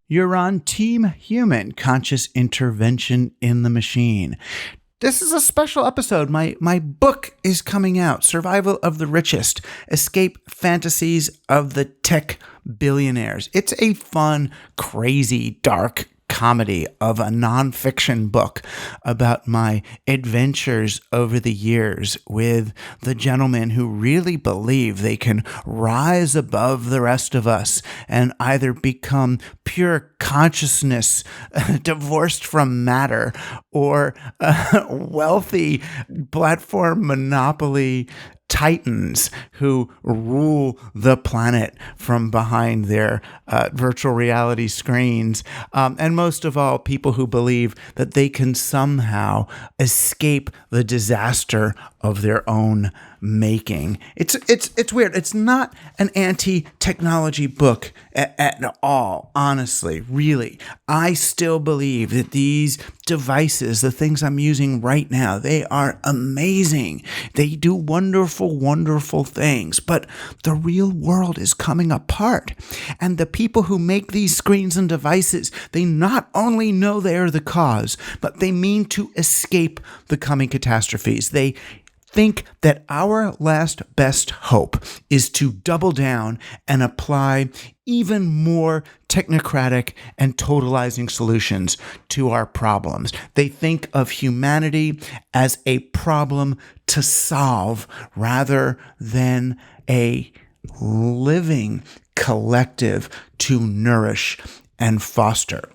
You're on Team Human, Conscious Intervention in the Machine. This is a special episode. My book is coming out, Survival of the Richest, Fantasies of the Tech Billionaires. It's a fun, crazy, dark comedy of a nonfiction book about my adventures over the years with the gentlemen who really believe they can rise above the rest of us and either become pure consciousness divorced from matter or wealthy platform monopoly titans who rule the planet from behind their virtual reality screens. And most of all, people who believe that they can somehow escape the disaster of their own making. It's weird. It's not an anti-technology book at all, honestly, really. I still believe that these devices, the things I'm using right now, they are amazing. They do wonderful, wonderful things, but the real world is coming apart. And the people who make these screens and devices, they not only know they are the cause, but they mean to escape the coming catastrophes. They think that our last best hope is to double down and apply even more technocratic and totalizing solutions to our problems. They think of humanity as a problem to solve rather than a living collective to nourish and foster.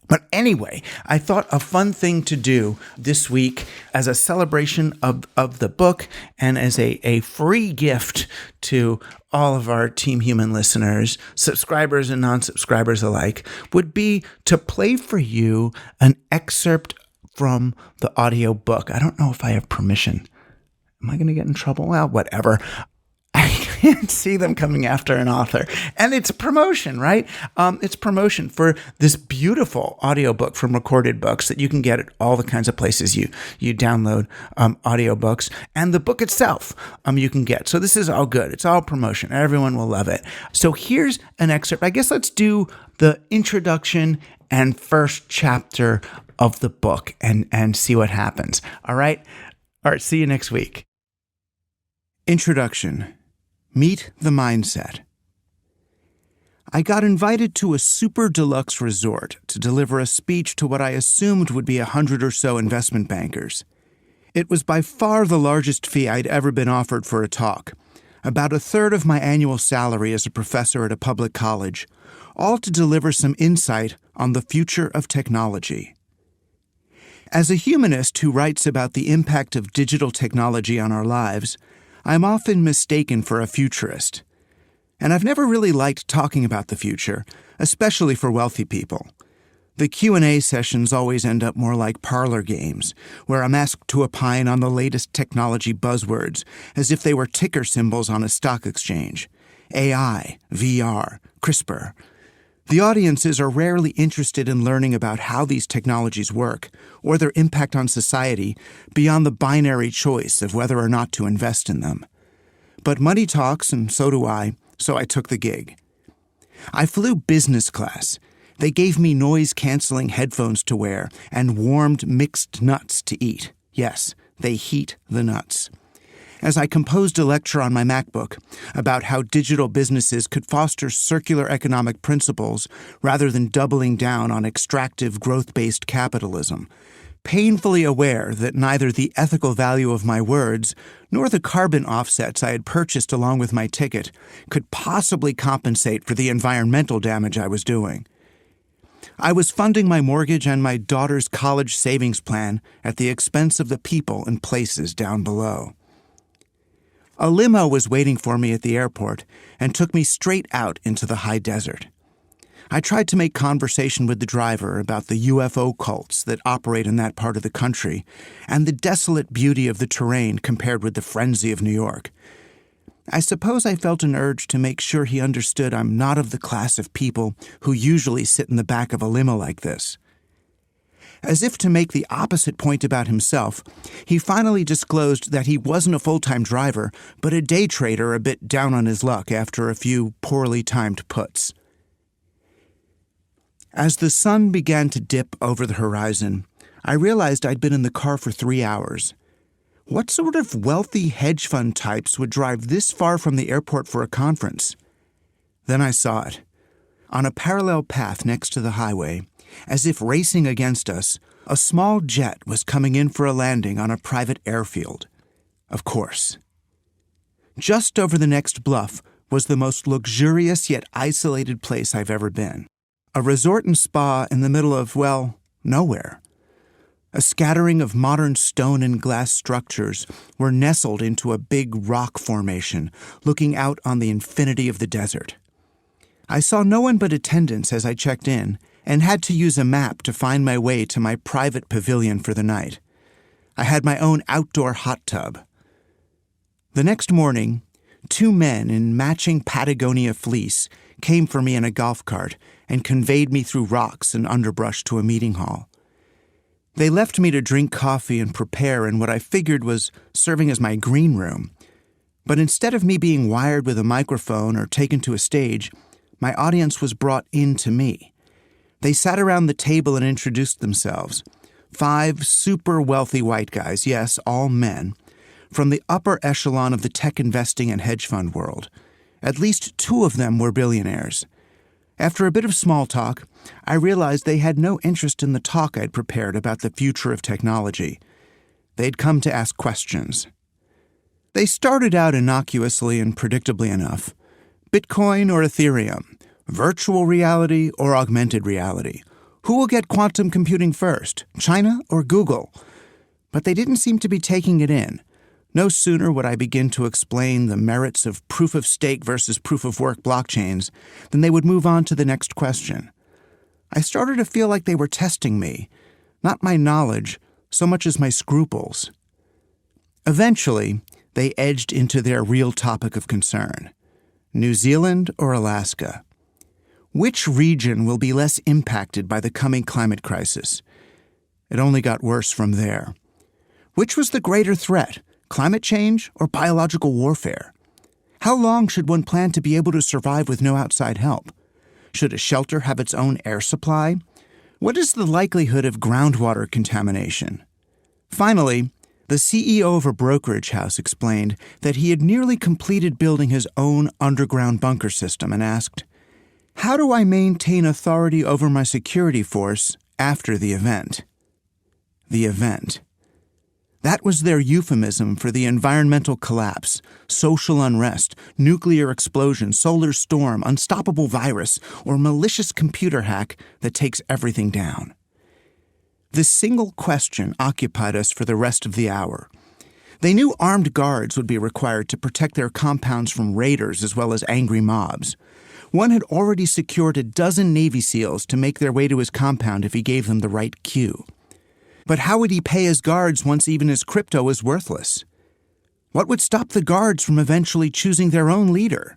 But anyway, I thought a fun thing to do this week as a celebration of the book and as a free gift to all of our Team Human listeners, subscribers and non-subscribers alike, would be to play for you an excerpt from the audio book. I don't know if I have permission. Am I going to get in trouble? Well, whatever. I can't see them coming after an author. And it's promotion, right? It's promotion for this beautiful audiobook from Recorded Books that you can get at all the kinds of places you download audiobooks. And the book itself you can get. So this is all good. It's all promotion. Everyone will love it. So here's an excerpt. I guess let's do the introduction and first chapter of the book and see what happens. All right? All right, see you next week. Introduction. Meet the mindset. I got invited to a super deluxe resort to deliver a speech to what I assumed would be 100 or so investment bankers. It was by far the largest fee I'd ever been offered for a talk, about a third of my annual salary as a professor at a public college, all to deliver some insight on the future of technology. As a humanist who writes about the impact of digital technology on our lives, I'm often mistaken for a futurist. And I've never really liked talking about the future, especially for wealthy people. The Q&A sessions always end up more like parlor games, where I'm asked to opine on the latest technology buzzwords, as if they were ticker symbols on a stock exchange. AI, VR, CRISPR. The audiences are rarely interested in learning about how these technologies work or their impact on society beyond the binary choice of whether or not to invest in them. But money talks, and so do I, so I took the gig. I flew business class. They gave me noise-canceling headphones to wear and warmed mixed nuts to eat. Yes, they heat the nuts. As I composed a lecture on my MacBook about how digital businesses could foster circular economic principles rather than doubling down on extractive growth-based capitalism, painfully aware that neither the ethical value of my words nor the carbon offsets I had purchased along with my ticket could possibly compensate for the environmental damage I was doing. I was funding my mortgage and my daughter's college savings plan at the expense of the people and places down below. A limo was waiting for me at the airport and took me straight out into the high desert. I tried to make conversation with the driver about the UFO cults that operate in that part of the country and the desolate beauty of the terrain compared with the frenzy of New York. I suppose I felt an urge to make sure he understood I'm not of the class of people who usually sit in the back of a limo like this. As if to make the opposite point about himself, he finally disclosed that he wasn't a full-time driver, but a day trader a bit down on his luck after a few poorly timed puts. As the sun began to dip over the horizon, I realized I'd been in the car for 3 hours. What sort of wealthy hedge fund types would drive this far from the airport for a conference? Then I saw it. On a parallel path next to the highway, as if racing against us, a small jet was coming in for a landing on a private airfield. Of course. Just over the next bluff was the most luxurious yet isolated place I've ever been. A resort and spa in the middle of, well, nowhere. A scattering of modern stone and glass structures were nestled into a big rock formation, looking out on the infinity of the desert. I saw no one but attendants as I checked in, and had to use a map to find my way to my private pavilion for the night. I had my own outdoor hot tub. The next morning, 2 men in matching Patagonia fleece came for me in a golf cart and conveyed me through rocks and underbrush to a meeting hall. They left me to drink coffee and prepare in what I figured was serving as my green room. But instead of me being wired with a microphone or taken to a stage, my audience was brought in to me. They sat around the table and introduced themselves. 5 super wealthy white guys, yes, all men, from the upper echelon of the tech investing and hedge fund world. At least 2 of them were billionaires. After a bit of small talk, I realized they had no interest in the talk I'd prepared about the future of technology. They'd come to ask questions. They started out innocuously and predictably enough. Bitcoin or Ethereum? Virtual reality or augmented reality? Who will get quantum computing first, China or Google? But they didn't seem to be taking it in. No sooner would I begin to explain the merits of proof-of-stake versus proof-of-work blockchains than they would move on to the next question. I started to feel like they were testing me, not my knowledge so much as my scruples. Eventually, they edged into their real topic of concern. New Zealand or Alaska? Which region will be less impacted by the coming climate crisis? It only got worse from there. Which was the greater threat? Climate change or biological warfare? How long should one plan to be able to survive with no outside help? Should a shelter have its own air supply? What is the likelihood of groundwater contamination? Finally, the CEO of a brokerage house explained that he had nearly completed building his own underground bunker system and asked, "How do I maintain authority over my security force after the event?" The event. That was their euphemism for the environmental collapse, social unrest, nuclear explosion, solar storm, unstoppable virus, or malicious computer hack that takes everything down. This single question occupied us for the rest of the hour. They knew armed guards would be required to protect their compounds from raiders as well as angry mobs. One had already secured a dozen Navy SEALs to make their way to his compound if he gave them the right cue. But how would he pay his guards once even his crypto was worthless? What would stop the guards from eventually choosing their own leader?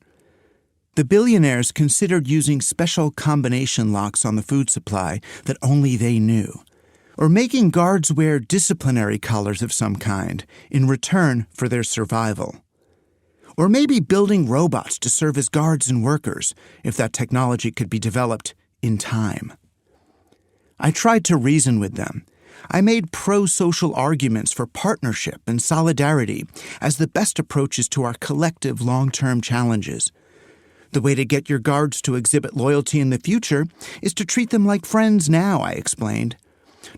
The billionaires considered using special combination locks on the food supply that only they knew, or making guards wear disciplinary collars of some kind in return for their survival. Or maybe building robots to serve as guards and workers if that technology could be developed in time. I tried to reason with them. I made pro-social arguments for partnership and solidarity as the best approaches to our collective long-term challenges. The way to get your guards to exhibit loyalty in the future is to treat them like friends now, I explained.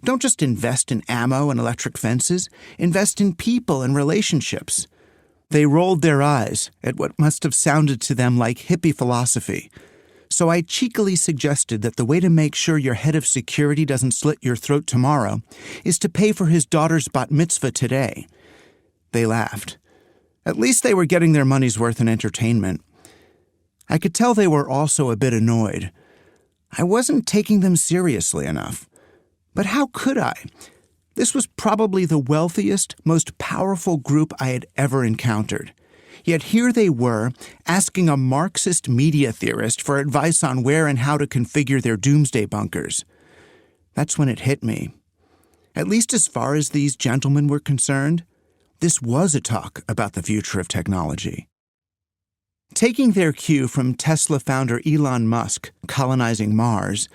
Don't just invest in ammo and electric fences. Invest in people and relationships. They rolled their eyes at what must have sounded to them like hippie philosophy. So I cheekily suggested that the way to make sure your head of security doesn't slit your throat tomorrow is to pay for his daughter's bat mitzvah today. They laughed. At least they were getting their money's worth in entertainment. I could tell they were also a bit annoyed. I wasn't taking them seriously enough. But how could I? This was probably the wealthiest, most powerful group I had ever encountered. Yet here they were, asking a Marxist media theorist for advice on where and how to configure their doomsday bunkers. That's when it hit me. At least as far as these gentlemen were concerned, this was a talk about the future of technology. Taking their cue from Tesla founder Elon Musk colonizing Mars,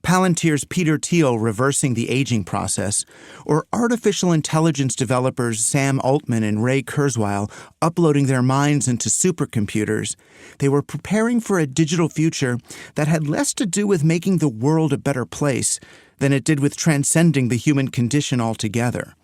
Palantir's Peter Thiel reversing the aging process, or artificial intelligence developers Sam Altman and Ray Kurzweil uploading their minds into supercomputers, they were preparing for a digital future that had less to do with making the world a better place than it did with transcending the human condition altogether.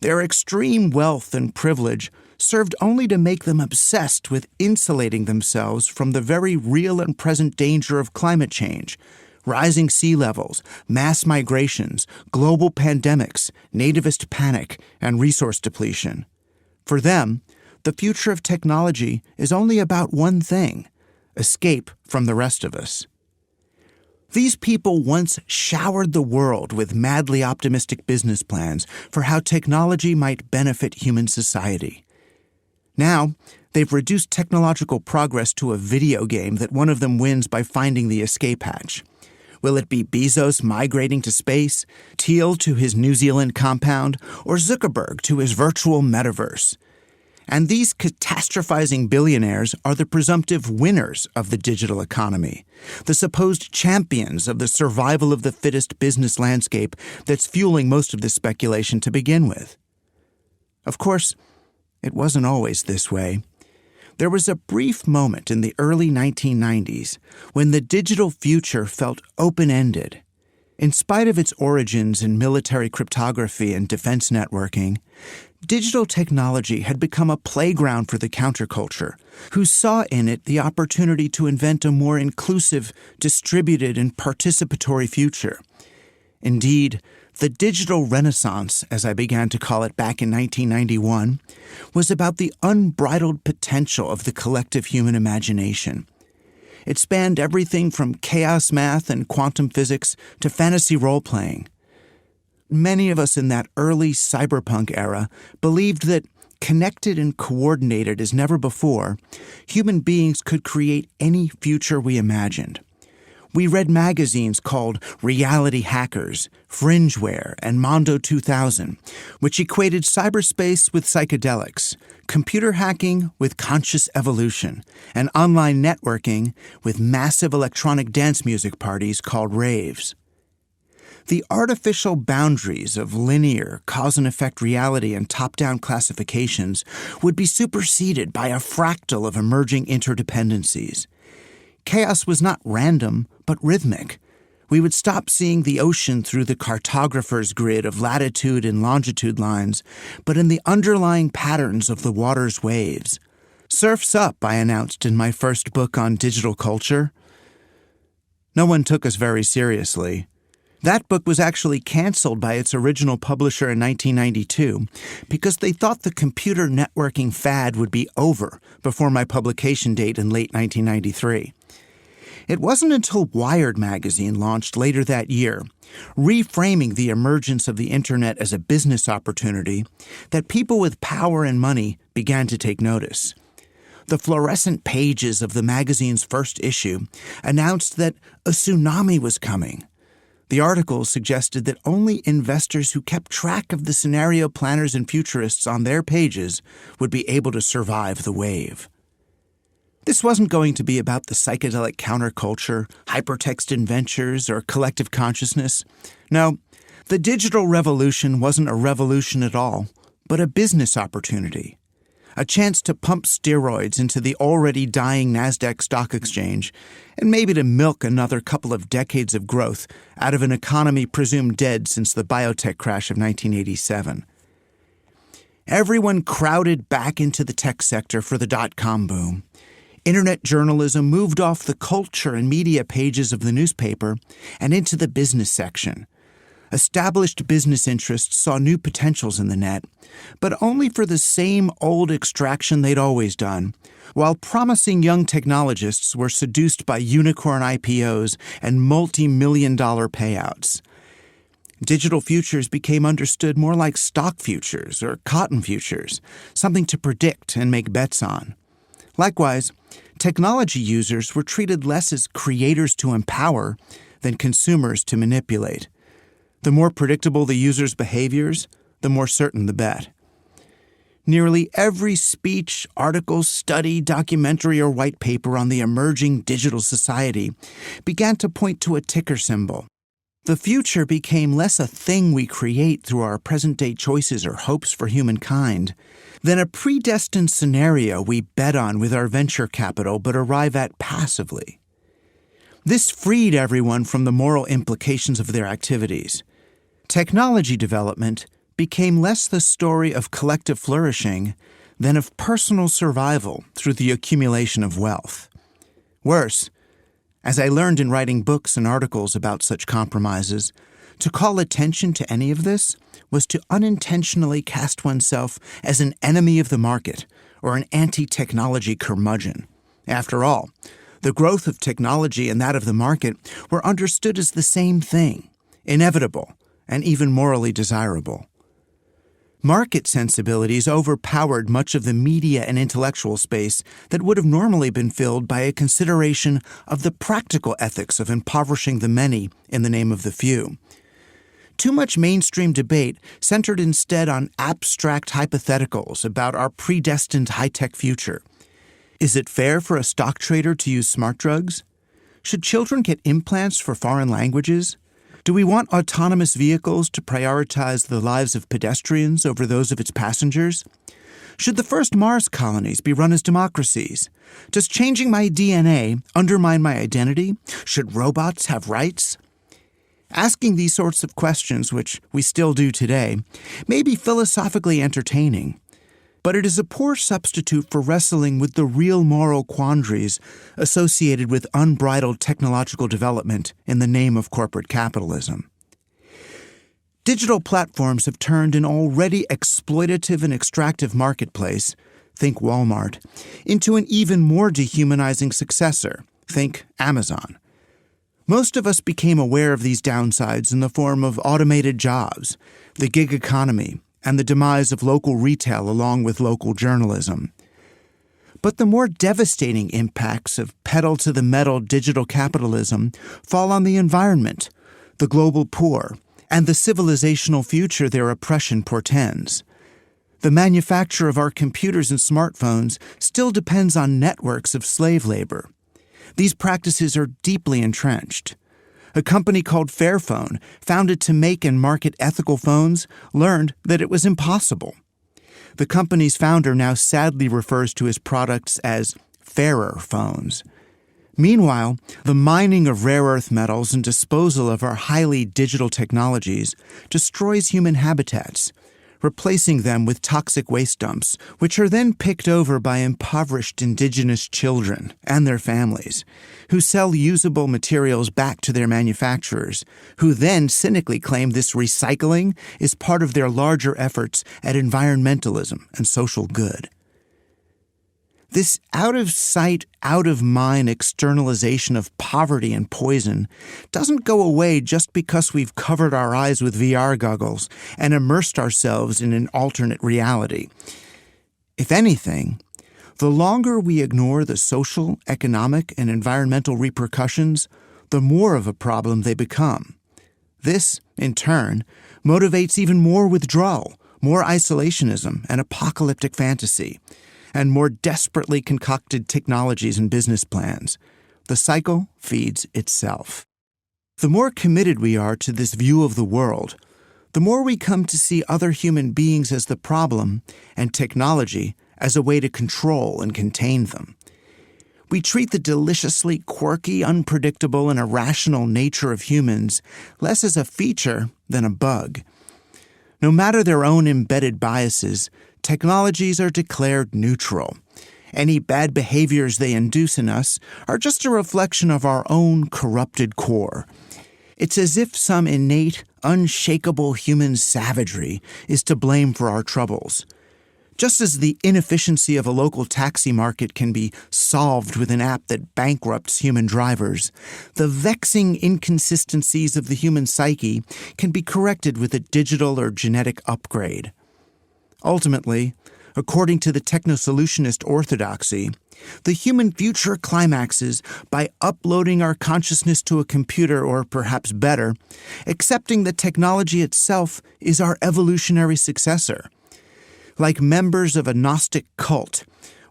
Their extreme wealth and privilege served only to make them obsessed with insulating themselves from the very real and present danger of climate change, rising sea levels, mass migrations, global pandemics, nativist panic, and resource depletion. For them, the future of technology is only about one thing: escape from the rest of us. These people once showered the world with madly optimistic business plans for how technology might benefit human society. Now, they've reduced technological progress to a video game that one of them wins by finding the escape hatch. Will it be Bezos migrating to space, Thiel to his New Zealand compound, or Zuckerberg to his virtual metaverse? And these catastrophizing billionaires are the presumptive winners of the digital economy, the supposed champions of the survival of the fittest business landscape that's fueling most of this speculation to begin with. Of course, it wasn't always this way. There was a brief moment in the early 1990s when the digital future felt open-ended. In spite of its origins in military cryptography and defense networking, digital technology had become a playground for the counterculture, who saw in it the opportunity to invent a more inclusive, distributed, and participatory future. Indeed, the digital renaissance, as I began to call it back in 1991, was about the unbridled potential of the collective human imagination. It spanned everything from chaos math and quantum physics to fantasy role-playing. Many of us in that early cyberpunk era believed that, connected and coordinated as never before, human beings could create any future we imagined. We read magazines called Reality Hackers, Fringeware, and Mondo 2000, which equated cyberspace with psychedelics, computer hacking with conscious evolution, and online networking with massive electronic dance music parties called raves. The artificial boundaries of linear, cause-and-effect reality and top-down classifications would be superseded by a fractal of emerging interdependencies. Chaos was not random, but rhythmic. We would stop seeing the ocean through the cartographer's grid of latitude and longitude lines, but in the underlying patterns of the water's waves. Surf's up, I announced in my first book on digital culture. No one took us very seriously. That book was actually canceled by its original publisher in 1992 because they thought the computer networking fad would be over before my publication date in late 1993. It wasn't until Wired magazine launched later that year, reframing the emergence of the internet as a business opportunity, that people with power and money began to take notice. The fluorescent pages of the magazine's first issue announced that a tsunami was coming. The articles suggested that only investors who kept track of the scenario planners and futurists on their pages would be able to survive the wave. This wasn't going to be about the psychedelic counterculture, hypertext adventures, or collective consciousness. No, the digital revolution wasn't a revolution at all, but a business opportunity. A chance to pump steroids into the already dying NASDAQ stock exchange, and maybe to milk another couple of decades of growth out of an economy presumed dead since the biotech crash of 1987. Everyone crowded back into the tech sector for the dot-com boom. Internet journalism moved off the culture and media pages of the newspaper and into the business section. Established business interests saw new potentials in the net, but only for the same old extraction they'd always done, while promising young technologists were seduced by unicorn IPOs and multi-million-dollar payouts. Digital futures became understood more like stock futures or cotton futures, something to predict and make bets on. Likewise, technology users were treated less as creators to empower than consumers to manipulate. The more predictable the user's behaviors, the more certain the bet. Nearly every speech, article, study, documentary, or white paper on the emerging digital society began to point to a ticker symbol. The future became less a thing we create through our present-day choices or hopes for humankind than a predestined scenario we bet on with our venture capital but arrive at passively. This freed everyone from the moral implications of their activities. Technology development became less the story of collective flourishing than of personal survival through the accumulation of wealth. Worse, as I learned in writing books and articles about such compromises, to call attention to any of this was to unintentionally cast oneself as an enemy of the market or an anti-technology curmudgeon. After all, the growth of technology and that of the market were understood as the same thing, inevitable and even morally desirable. Market sensibilities overpowered much of the media and intellectual space that would have normally been filled by a consideration of the practical ethics of impoverishing the many in the name of the few. Too much mainstream debate centered instead on abstract hypotheticals about our predestined high-tech future. Is it fair for a stock trader to use smart drugs? Should children get implants for foreign languages? Do we want autonomous vehicles to prioritize the lives of pedestrians over those of its passengers? Should the first Mars colonies be run as democracies? Does changing my DNA undermine my identity? Should robots have rights? Asking these sorts of questions, which we still do today, may be philosophically entertaining, but it is a poor substitute for wrestling with the real moral quandaries associated with unbridled technological development in the name of corporate capitalism. Digital platforms have turned an already exploitative and extractive marketplace, think Walmart, into an even more dehumanizing successor, think Amazon. Most of us became aware of these downsides in the form of automated jobs, the gig economy, and the demise of local retail along with local journalism. But the more devastating impacts of pedal-to-the-metal digital capitalism fall on the environment, the global poor, and the civilizational future their oppression portends. The manufacture of our computers and smartphones still depends on networks of slave labor. These practices are deeply entrenched. A company called Fairphone, founded to make and market ethical phones, learned that it was impossible. The company's founder now sadly refers to his products as fairer phones. Meanwhile, the mining of rare earth metals and disposal of our highly digital technologies destroys human habitats, replacing them with toxic waste dumps, which are then picked over by impoverished indigenous children and their families, who sell usable materials back to their manufacturers, who then cynically claim this recycling is part of their larger efforts at environmentalism and social good. This out-of-sight, out-of-mind externalization of poverty and poison doesn't go away just because we've covered our eyes with VR goggles and immersed ourselves in an alternate reality. If anything, the longer we ignore the social, economic, and environmental repercussions, the more of a problem they become. This, in turn, motivates even more withdrawal, more isolationism, and apocalyptic fantasy, and more desperately concocted technologies and business plans. The cycle feeds itself. The more committed we are to this view of the world, the more we come to see other human beings as the problem and technology as a way to control and contain them. We treat the deliciously quirky, unpredictable, and irrational nature of humans less as a feature than a bug. No matter their own embedded biases, technologies are declared neutral. Any bad behaviors they induce in us are just a reflection of our own corrupted core. It's as if some innate, unshakable human savagery is to blame for our troubles. Just as the inefficiency of a local taxi market can be solved with an app that bankrupts human drivers, the vexing inconsistencies of the human psyche can be corrected with a digital or genetic upgrade. Ultimately, according to the techno-solutionist orthodoxy, the human future climaxes by uploading our consciousness to a computer, or perhaps better, accepting that technology itself is our evolutionary successor. Like members of a Gnostic cult,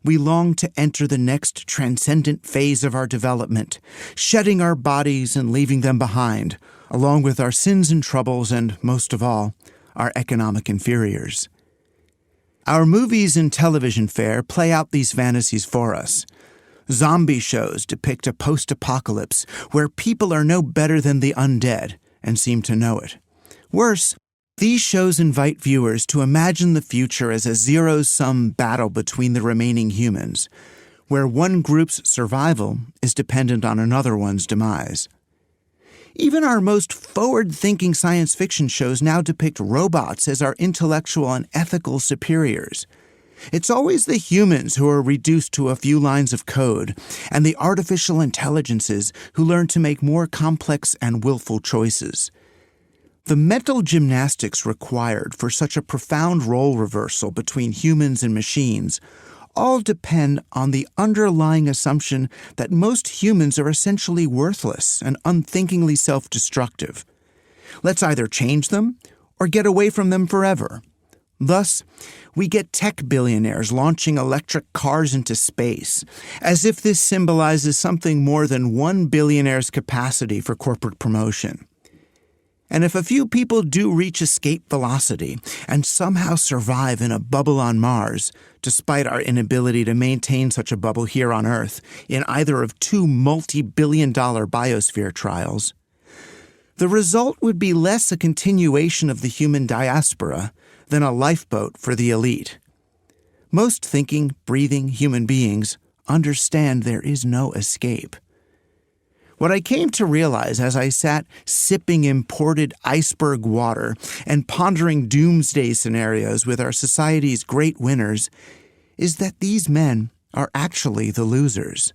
we long to enter the next transcendent phase of our development, shedding our bodies and leaving them behind, along with our sins and troubles and, most of all, our economic inferiors. Our movies and television fare play out these fantasies for us. Zombie shows depict a post-apocalypse where people are no better than the undead and seem to know it. Worse, these shows invite viewers to imagine the future as a zero-sum battle between the remaining humans, where one group's survival is dependent on another one's demise. Even our most forward-thinking science fiction shows now depict robots as our intellectual and ethical superiors. It's always the humans who are reduced to a few lines of code, and the artificial intelligences who learn to make more complex and willful choices. The mental gymnastics required for such a profound role reversal between humans and machines all depend on the underlying assumption that most humans are essentially worthless and unthinkingly self-destructive. Let's either change them or get away from them forever. Thus, we get tech billionaires launching electric cars into space, as if this symbolizes something more than one billionaire's capacity for corporate promotion. And if a few people do reach escape velocity and somehow survive in a bubble on Mars, despite our inability to maintain such a bubble here on Earth in either of two multi-billion-dollar biosphere trials, the result would be less a continuation of the human diaspora than a lifeboat for the elite. Most thinking, breathing human beings understand there is no escape. What I came to realize as I sat sipping imported iceberg water and pondering doomsday scenarios with our society's great winners is that these men are actually the losers.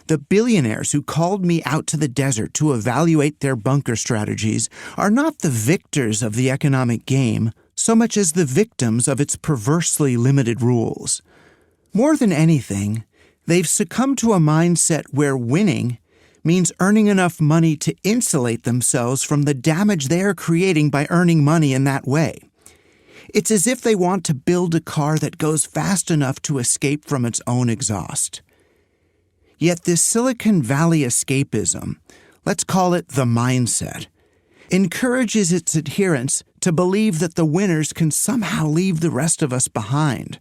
The billionaires who called me out to the desert to evaluate their bunker strategies are not the victors of the economic game so much as the victims of its perversely limited rules. More than anything, they've succumbed to a mindset where winning means earning enough money to insulate themselves from the damage they are creating by earning money in that way. It's as if they want to build a car that goes fast enough to escape from its own exhaust. Yet this Silicon Valley escapism, let's call it the mindset, encourages its adherents to believe that the winners can somehow leave the rest of us behind.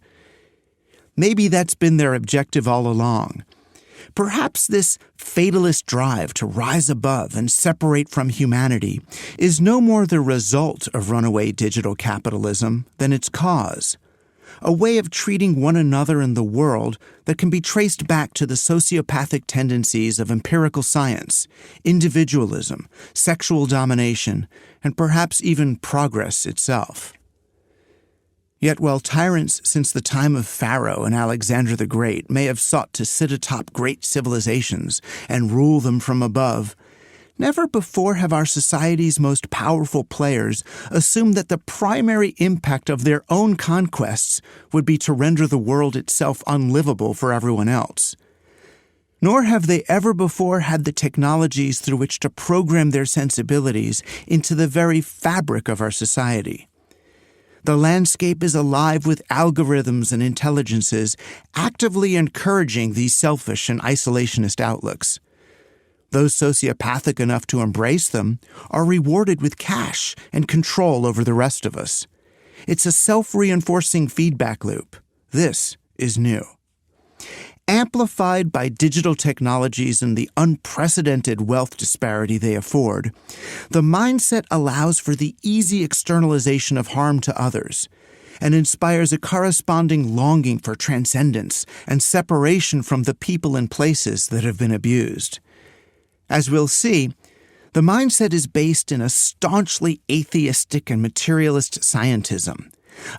Maybe that's been their objective all along. Perhaps this fatalist drive to rise above and separate from humanity is no more the result of runaway digital capitalism than its cause. A way of treating one another in the world that can be traced back to the sociopathic tendencies of empirical science, individualism, sexual domination, and perhaps even progress itself. Yet while tyrants since the time of Pharaoh and Alexander the Great may have sought to sit atop great civilizations and rule them from above, never before have our society's most powerful players assumed that the primary impact of their own conquests would be to render the world itself unlivable for everyone else. Nor have they ever before had the technologies through which to program their sensibilities into the very fabric of our society. The landscape is alive with algorithms and intelligences actively encouraging these selfish and isolationist outlooks. Those sociopathic enough to embrace them are rewarded with cash and control over the rest of us. It's a self-reinforcing feedback loop. This is new. Amplified by digital technologies and the unprecedented wealth disparity they afford, the mindset allows for the easy externalization of harm to others and inspires a corresponding longing for transcendence and separation from the people and places that have been abused. As we'll see, the mindset is based in a staunchly atheistic and materialist scientism,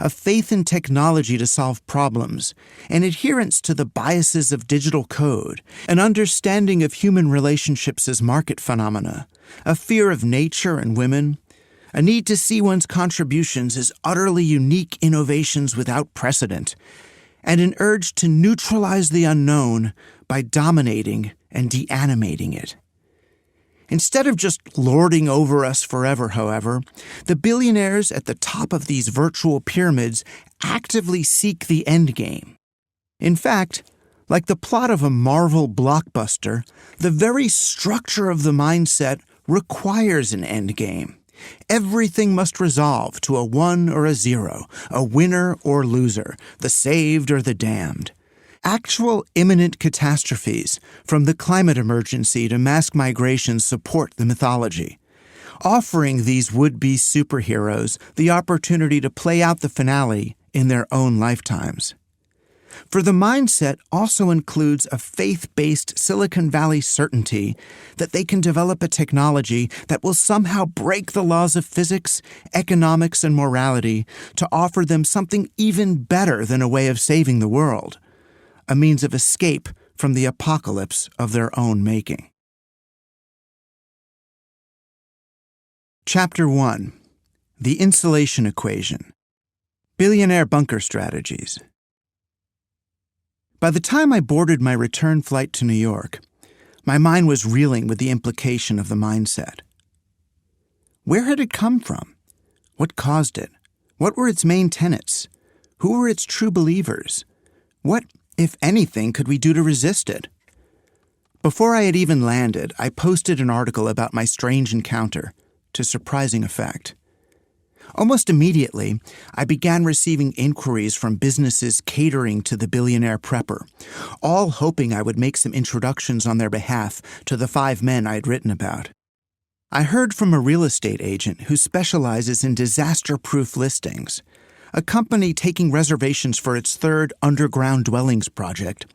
a faith in technology to solve problems, an adherence to the biases of digital code, an understanding of human relationships as market phenomena, a fear of nature and women, a need to see one's contributions as utterly unique innovations without precedent, and an urge to neutralize the unknown by dominating and deanimating it. Instead of just lording over us forever, however, the billionaires at the top of these virtual pyramids actively seek the endgame. In fact, like the plot of a Marvel blockbuster, the very structure of the mindset requires an endgame. Everything must resolve to a 1 or a 0, a winner or loser, the saved or the damned. Actual imminent catastrophes, from the climate emergency to mass migration, support the mythology, offering these would-be superheroes the opportunity to play out the finale in their own lifetimes. For the mindset also includes a faith-based Silicon Valley certainty that they can develop a technology that will somehow break the laws of physics, economics, and morality to offer them something even better than a way of saving the world, a means of escape from the apocalypse of their own making. Chapter 1. The Insulation Equation. Billionaire Bunker Strategies. By the time I boarded my return flight to New York, my mind was reeling with the implication of the mindset. Where had it come from? What caused it? What were its main tenets? Who were its true believers? What, if anything, could we do to resist it? Before I had even landed, I posted an article about my strange encounter, to surprising effect. Almost immediately, I began receiving inquiries from businesses catering to the billionaire prepper, all hoping I would make some introductions on their behalf to the 5 men I had written about. I heard from a real estate agent who specializes in disaster-proof listings, a company taking reservations for its 3rd underground dwellings project,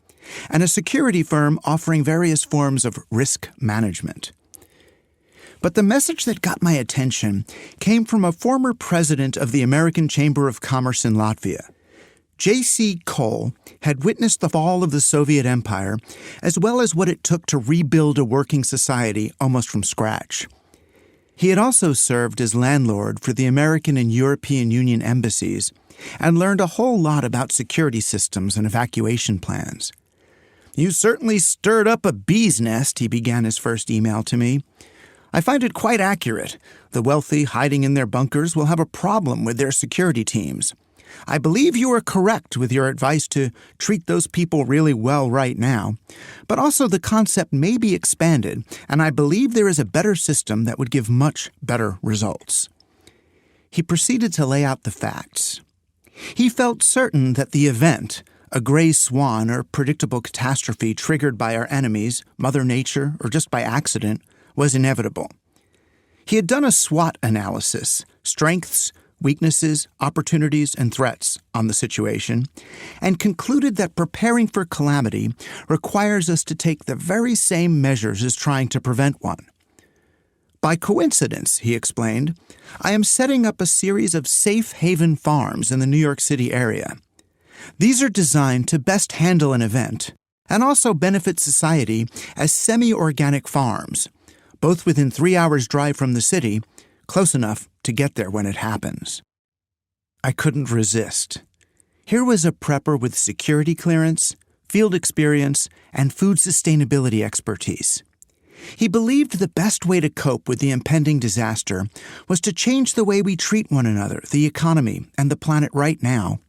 and a security firm offering various forms of risk management. But the message that got my attention came from a former president of the American Chamber of Commerce in Latvia. J.C. Cole had witnessed the fall of the Soviet Empire, as well as what it took to rebuild a working society almost from scratch. He had also served as landlord for the American and European Union embassies and learned a whole lot about security systems and evacuation plans. "You certainly stirred up a bee's nest," he began his first email to me. "I find it quite accurate. The wealthy hiding in their bunkers will have a problem with their security teams. I believe you are correct with your advice to treat those people really well right now, but also the concept may be expanded, and I believe there is a better system that would give much better results." He proceeded to lay out the facts. He felt certain that the event, a gray swan or predictable catastrophe triggered by our enemies, Mother Nature, or just by accident, was inevitable. He had done a SWOT analysis, strengths, weaknesses, opportunities, and threats on the situation, and concluded that preparing for calamity requires us to take the very same measures as trying to prevent one. "By coincidence," he explained, "I am setting up a series of safe haven farms in the New York City area. These are designed to best handle an event and also benefit society as semi-organic farms, both within 3 hours' drive from the city, close enough to get there when it happens." I couldn't resist. Here was a prepper with security clearance, field experience, and food sustainability expertise. He believed the best way to cope with the impending disaster was to change the way we treat one another, the economy, and the planet right now,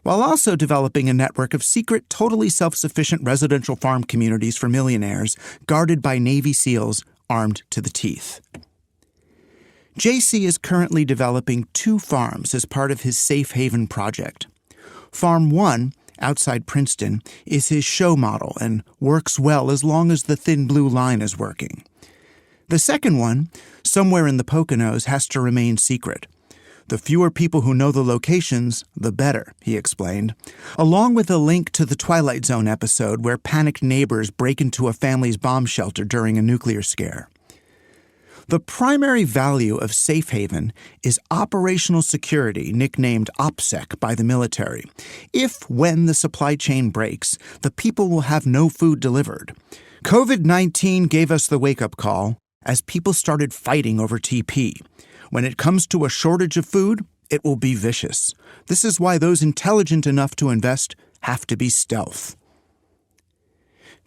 while also developing a network of secret, totally self-sufficient residential farm communities for millionaires guarded by Navy SEALs armed to the teeth. JC is currently developing 2 farms as part of his Safe Haven project. Farm 1, outside Princeton, is his show model and works well as long as the thin blue line is working. The second one, somewhere in the Poconos, has to remain secret. The fewer people who know the locations, the better, he explained, along with a link to the Twilight Zone episode where panicked neighbors break into a family's bomb shelter during a nuclear scare. The primary value of Safe Haven is operational security, nicknamed OPSEC by the military. If, when the supply chain breaks, the people will have no food delivered. COVID-19 gave us the wake-up call as people started fighting over TP. When it comes to a shortage of food, it will be vicious. This is why those intelligent enough to invest have to be stealth.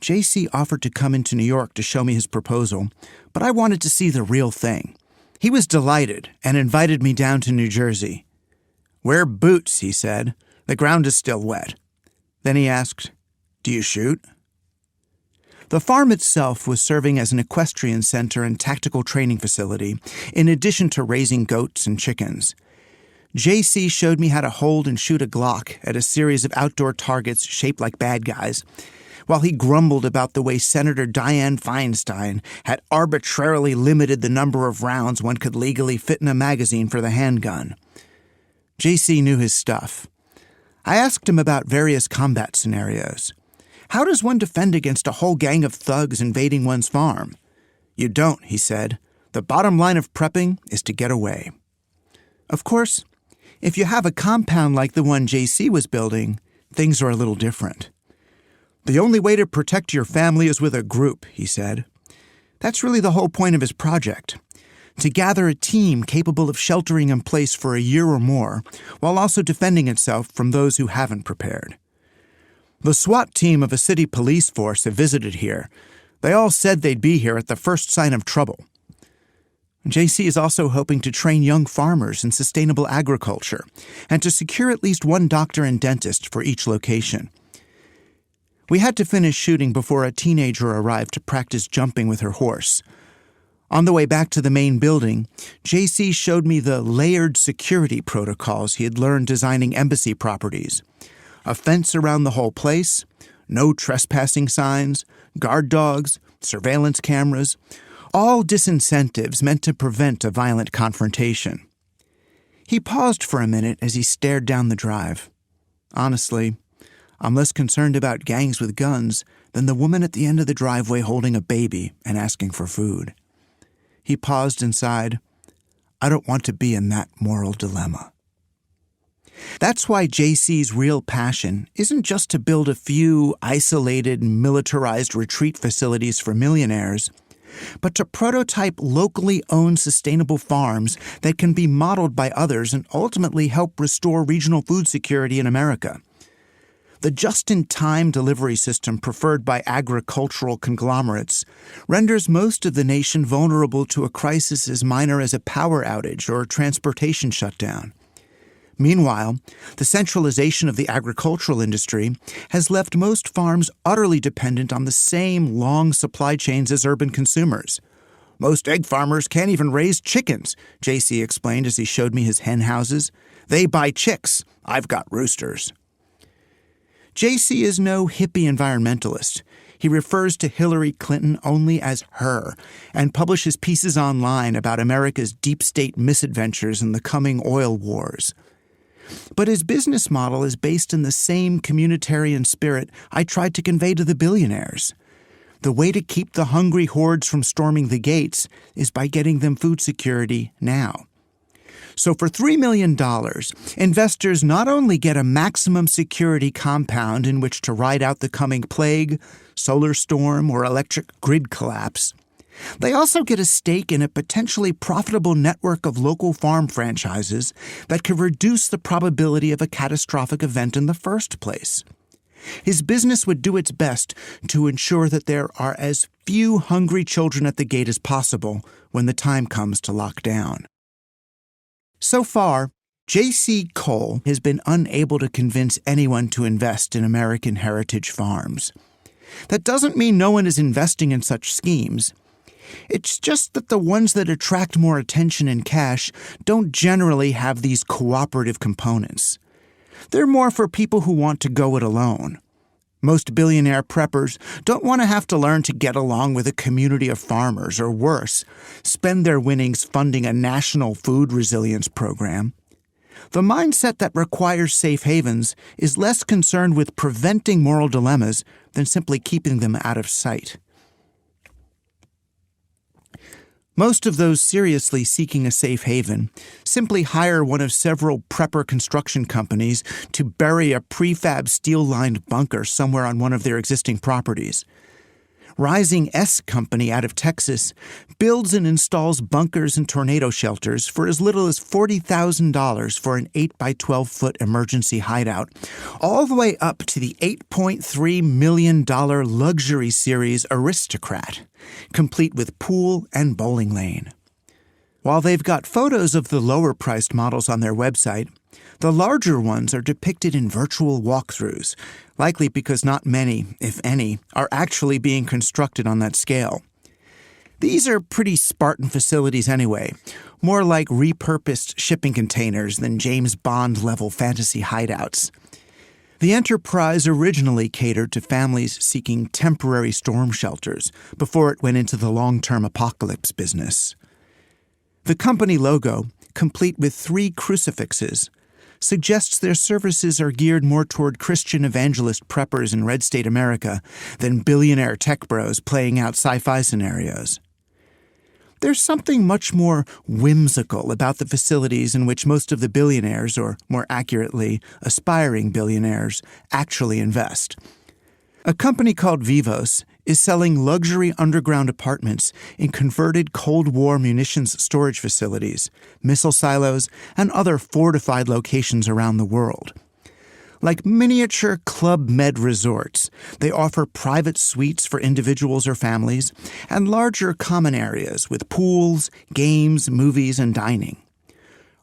JC offered to come into New York to show me his proposal, but I wanted to see the real thing. He was delighted and invited me down to New Jersey. "Wear boots," he said. "The ground is still wet." Then he asked, "Do you shoot?" The farm itself was serving as an equestrian center and tactical training facility, in addition to raising goats and chickens. JC showed me how to hold and shoot a Glock at a series of outdoor targets shaped like bad guys, while he grumbled about the way Senator Dianne Feinstein had arbitrarily limited the number of rounds one could legally fit in a magazine for the handgun. JC knew his stuff. I asked him about various combat scenarios. How does one defend against a whole gang of thugs invading one's farm? "You don't," he said. "The bottom line of prepping is to get away." Of course, if you have a compound like the one JC was building, things are a little different. "The only way to protect your family is with a group," he said. That's really the whole point of his project. To gather a team capable of sheltering in place for a year or more, while also defending itself from those who haven't prepared. The SWAT team of a city police force have visited here. They all said they'd be here at the first sign of trouble. JC is also hoping to train young farmers in sustainable agriculture and to secure at least one doctor and dentist for each location. We had to finish shooting before a teenager arrived to practice jumping with her horse. On the way back to the main building, JC showed me the layered security protocols he had learned designing embassy properties. A fence around the whole place, no trespassing signs, guard dogs, surveillance cameras, all disincentives meant to prevent a violent confrontation. He paused for a minute as he stared down the drive. Honestly, I'm less concerned about gangs with guns than the woman at the end of the driveway holding a baby and asking for food. He paused and sighed, "I don't want to be in that moral dilemma." That's why JC's real passion isn't just to build a few isolated, militarized retreat facilities for millionaires, but to prototype locally owned sustainable farms that can be modeled by others and ultimately help restore regional food security in America. The just-in-time delivery system preferred by agricultural conglomerates renders most of the nation vulnerable to a crisis as minor as a power outage or a transportation shutdown. Meanwhile, the centralization of the agricultural industry has left most farms utterly dependent on the same long supply chains as urban consumers. "Most egg farmers can't even raise chickens," JC explained as he showed me his hen houses. "They buy chicks. I've got roosters." JC is no hippie environmentalist. He refers to Hillary Clinton only as her and publishes pieces online about America's deep state misadventures in the coming oil wars. But his business model is based in the same communitarian spirit I tried to convey to the billionaires. The way to keep the hungry hordes from storming the gates is by getting them food security now. So for $3 million, investors not only get a maximum security compound in which to ride out the coming plague, solar storm, or electric grid collapse, they also get a stake in a potentially profitable network of local farm franchises that could reduce the probability of a catastrophic event in the first place. His business would do its best to ensure that there are as few hungry children at the gate as possible when the time comes to lock down. So far, J.C. Cole has been unable to convince anyone to invest in American heritage farms. That doesn't mean no one is investing in such schemes. It's just that the ones that attract more attention and cash don't generally have these cooperative components. They're more for people who want to go it alone. Most billionaire preppers don't want to have to learn to get along with a community of farmers, or worse, spend their winnings funding a national food resilience program. The mindset that requires safe havens is less concerned with preventing moral dilemmas than simply keeping them out of sight. Most of those seriously seeking a safe haven simply hire one of several prepper construction companies to bury a prefab steel-lined bunker somewhere on one of their existing properties. Rising S Company out of Texas builds and installs bunkers and tornado shelters for as little as $40,000 for an 8 by 12-foot emergency hideout, all the way up to the $8.3 million luxury series Aristocrat, complete with pool and bowling lane. While they've got photos of the lower-priced models on their website, the larger ones are depicted in virtual walkthroughs, likely because not many, if any, are actually being constructed on that scale. These are pretty Spartan facilities anyway, more like repurposed shipping containers than James Bond-level fantasy hideouts. The enterprise originally catered to families seeking temporary storm shelters before it went into the long-term apocalypse business. The company logo, complete with 3 crucifixes, suggests their services are geared more toward Christian evangelist preppers in red state America than billionaire tech bros playing out sci-fi scenarios. There's something much more whimsical about the facilities in which most of the billionaires, or more accurately, aspiring billionaires, actually invest. A company called Vivos is selling luxury underground apartments in converted Cold War munitions storage facilities, missile silos, and other fortified locations around the world. Like miniature Club Med resorts, they offer private suites for individuals or families and larger common areas with pools, games, movies, and dining.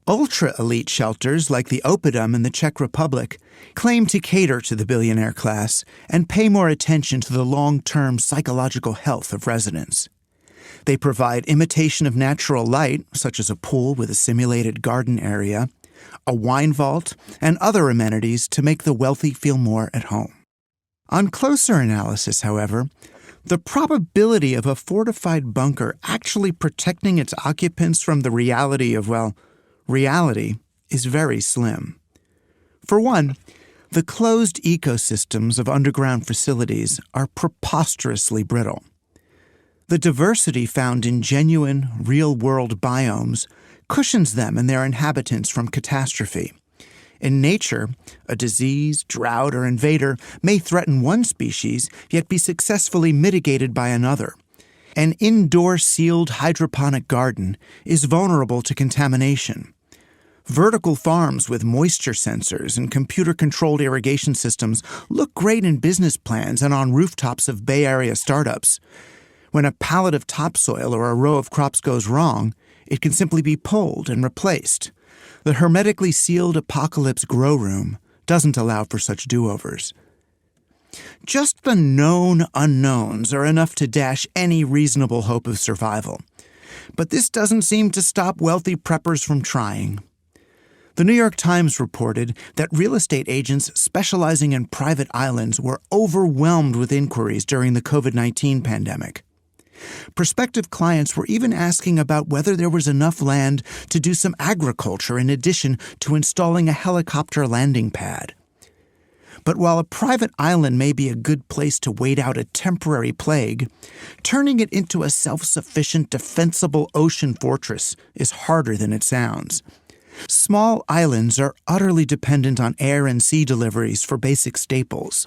Ultra-elite shelters like the Oppidum in the Czech Republic claim to cater to the billionaire class and pay more attention to the long-term psychological health of residents. They provide imitation of natural light, such as a pool with a simulated garden area, a wine vault, and other amenities to make the wealthy feel more at home. On closer analysis, however, the probability of a fortified bunker actually protecting its occupants from the reality of, reality is very slim. For one, the closed ecosystems of underground facilities are preposterously brittle. The diversity found in genuine, real-world biomes cushions them and their inhabitants from catastrophe. In nature, a disease, drought, or invader may threaten one species, yet be successfully mitigated by another. An indoor sealed hydroponic garden is vulnerable to contamination. Vertical farms with moisture sensors and computer-controlled irrigation systems look great in business plans and on rooftops of Bay Area startups. When a pallet of topsoil or a row of crops goes wrong, it can simply be pulled and replaced. The hermetically sealed apocalypse grow room doesn't allow for such do-overs. Just the known unknowns are enough to dash any reasonable hope of survival. But this doesn't seem to stop wealthy preppers from trying. The New York Times reported that real estate agents specializing in private islands were overwhelmed with inquiries during the COVID-19 pandemic. Prospective clients were even asking about whether there was enough land to do some agriculture in addition to installing a helicopter landing pad. But while a private island may be a good place to wait out a temporary plague, turning it into a self-sufficient, defensible ocean fortress is harder than it sounds. Small islands are utterly dependent on air and sea deliveries for basic staples.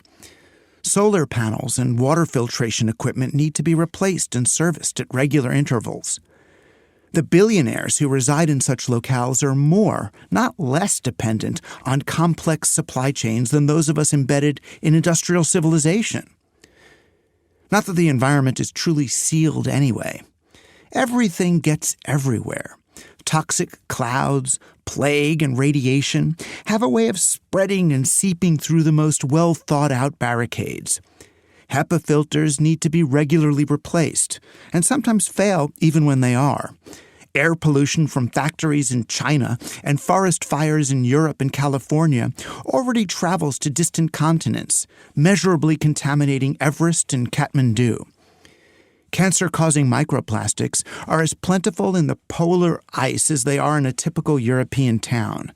Solar panels and water filtration equipment need to be replaced and serviced at regular intervals. The billionaires who reside in such locales are more, not less dependent on complex supply chains than those of us embedded in industrial civilization. Not that the environment is truly sealed anyway. Everything gets everywhere. Toxic clouds, plague, and radiation have a way of spreading and seeping through the most well-thought-out barricades. HEPA filters need to be regularly replaced, and sometimes fail even when they are. Air pollution from factories in China and forest fires in Europe and California already travels to distant continents, measurably contaminating Everest and Kathmandu. Cancer-causing microplastics are as plentiful in the polar ice as they are in a typical European town.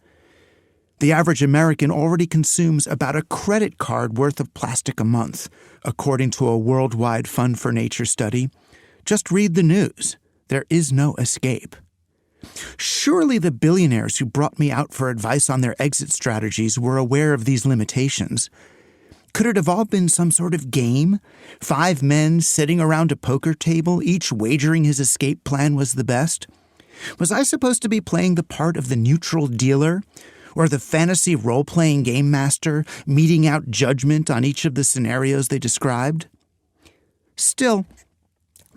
The average American already consumes about a credit card worth of plastic a month, according to a worldwide Fund for Nature study. Just read the news. There is no escape. Surely the billionaires who brought me out for advice on their exit strategies were aware of these limitations. Could it have all been some sort of game? 5 men sitting around a poker table, each wagering his escape plan was the best? Was I supposed to be playing the part of the neutral dealer? Or the fantasy role-playing game master, meting out judgment on each of the scenarios they described? Still,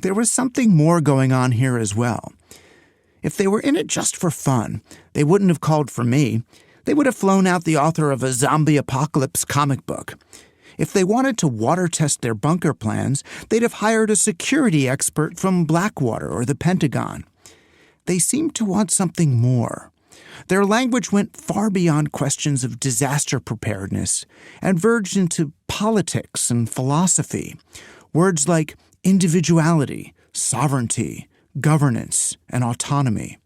there was something more going on here as well. If they were in it just for fun, they wouldn't have called for me. They would have flown out the author of a zombie apocalypse comic book. If they wanted to water test their bunker plans, they'd have hired a security expert from Blackwater or the Pentagon. They seemed to want something more. Their language went far beyond questions of disaster preparedness and verged into politics and philosophy. Words like individuality, sovereignty, governance, and autonomy.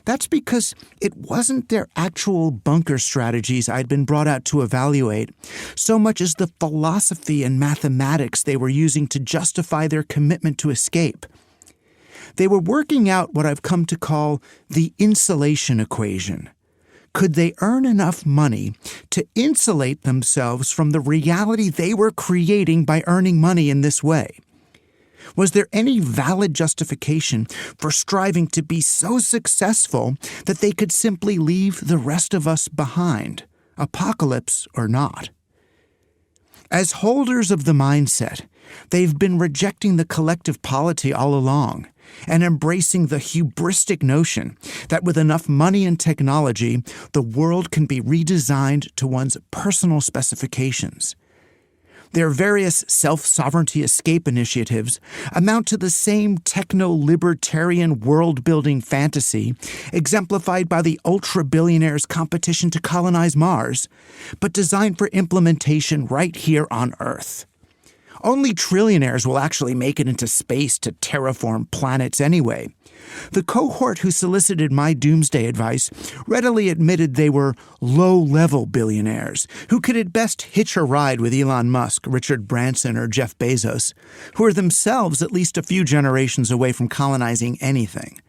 That's because it wasn't their actual bunker strategies I'd been brought out to evaluate, so much as the philosophy and mathematics they were using to justify their commitment to escape. They were working out what I've come to call the insulation equation. Could they earn enough money to insulate themselves from the reality they were creating by earning money in this way? Was there any valid justification for striving to be so successful that they could simply leave the rest of us behind, apocalypse or not? As holders of the mindset, they've been rejecting the collective polity all along and embracing the hubristic notion that with enough money and technology, the world can be redesigned to one's personal specifications. Their various self-sovereignty escape initiatives amount to the same techno-libertarian world-building fantasy exemplified by the ultra-billionaires' competition to colonize Mars, but designed for implementation right here on Earth. Only trillionaires will actually make it into space to terraform planets anyway. The cohort who solicited my Doomsday advice readily admitted they were low-level billionaires who could at best hitch a ride with Elon Musk, Richard Branson, or Jeff Bezos, who are themselves at least a few generations away from colonizing anything.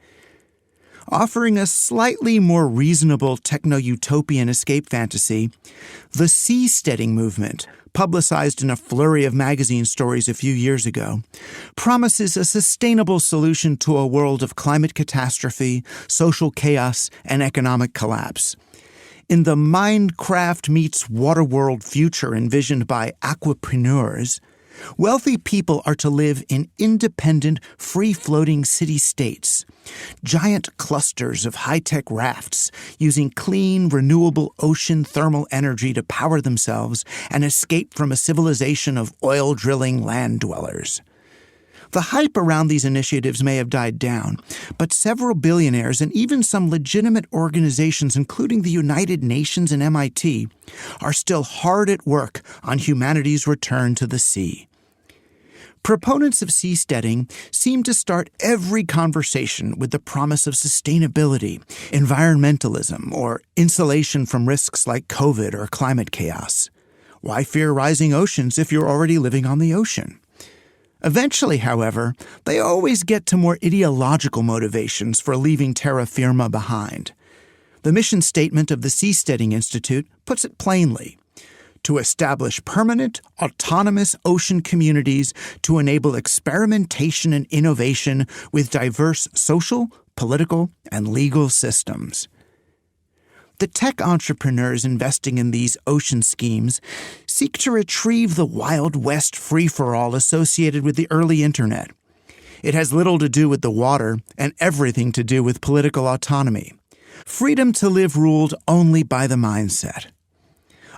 Offering a slightly more reasonable techno-utopian escape fantasy, the seasteading movement, publicized in a flurry of magazine stories a few years ago, promises a sustainable solution to a world of climate catastrophe, social chaos, and economic collapse. In the Minecraft meets Waterworld future envisioned by aquapreneurs, wealthy people are to live in independent, free-floating city-states, giant clusters of high-tech rafts using clean, renewable ocean thermal energy to power themselves and escape from a civilization of oil-drilling land dwellers. The hype around these initiatives may have died down, but several billionaires and even some legitimate organizations, including the United Nations and MIT, are still hard at work on humanity's return to the sea. Proponents of seasteading seem to start every conversation with the promise of sustainability, environmentalism, or insulation from risks like COVID or climate chaos. Why fear rising oceans if you're already living on the ocean? Eventually, however, they always get to more ideological motivations for leaving terra firma behind. The mission statement of the Seasteading Institute puts it plainly: to establish permanent, autonomous ocean communities to enable experimentation and innovation with diverse social, political, and legal systems. The tech entrepreneurs investing in these ocean schemes seek to retrieve the Wild West free-for-all associated with the early internet. It has little to do with the water and everything to do with political autonomy. Freedom to live ruled only by the mindset.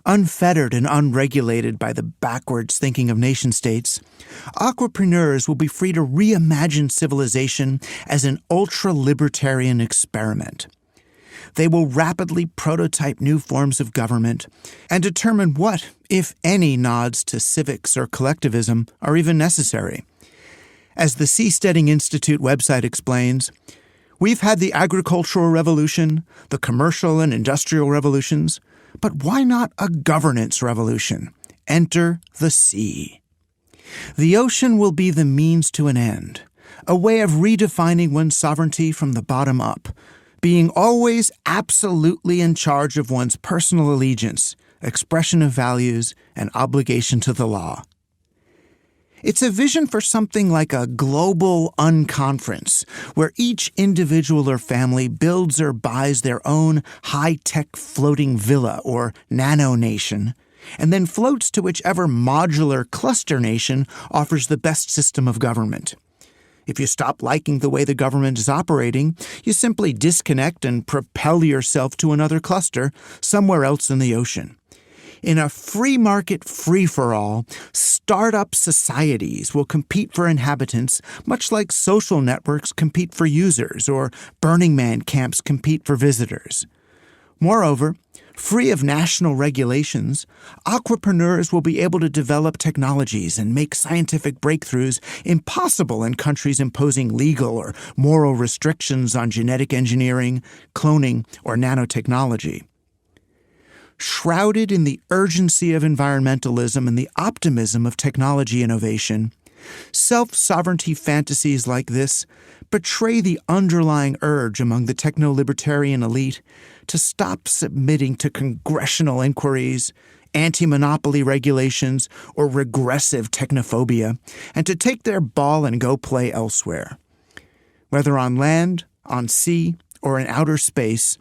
Unfettered and unregulated by the backwards thinking of nation-states, aquapreneurs will be free to reimagine civilization as an ultra-libertarian experiment. They will rapidly prototype new forms of government and determine what, if any, nods to civics or collectivism are even necessary. As the Seasteading Institute website explains, we've had the agricultural revolution, the commercial and industrial revolutions, but why not a governance revolution? Enter the sea. The ocean will be the means to an end, a way of redefining one's sovereignty from the bottom up, being always absolutely in charge of one's personal allegiance, expression of values, and obligation to the law. It's a vision for something like a global unconference, where each individual or family builds or buys their own high-tech floating villa or nano-nation, and then floats to whichever modular cluster nation offers the best system of government. If you stop liking the way the government is operating, you simply disconnect and propel yourself to another cluster somewhere else in the ocean. In a free market free-for-all, startup societies will compete for inhabitants much like social networks compete for users or Burning Man camps compete for visitors. Moreover, free of national regulations, aquapreneurs will be able to develop technologies and make scientific breakthroughs impossible in countries imposing legal or moral restrictions on genetic engineering, cloning, or nanotechnology. Shrouded in the urgency of environmentalism and the optimism of technology innovation, self-sovereignty fantasies like this betray the underlying urge among the techno-libertarian elite to stop submitting to congressional inquiries, anti-monopoly regulations, or regressive technophobia, and to take their ball and go play elsewhere. Whether on land, on sea, or in outer space,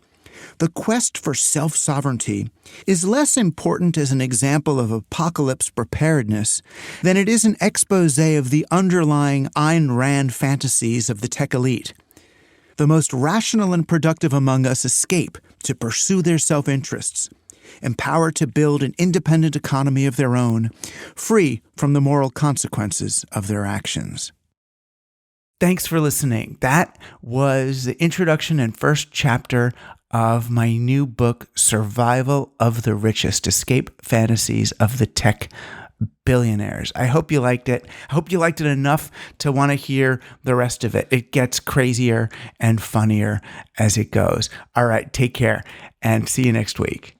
the quest for self-sovereignty is less important as an example of apocalypse preparedness than it is an expose of the underlying Ayn Rand fantasies of the tech elite. The most rational and productive among us escape to pursue their self-interests, empowered to build an independent economy of their own, free from the moral consequences of their actions. Thanks for listening. That was the introduction and first chapter of my new book, Survival of the Richest, Escape Fantasies of the Tech Billionaires. I hope you liked it. I hope you liked it enough to want to hear the rest of it. It gets crazier and funnier as it goes. All right, take care and see you next week.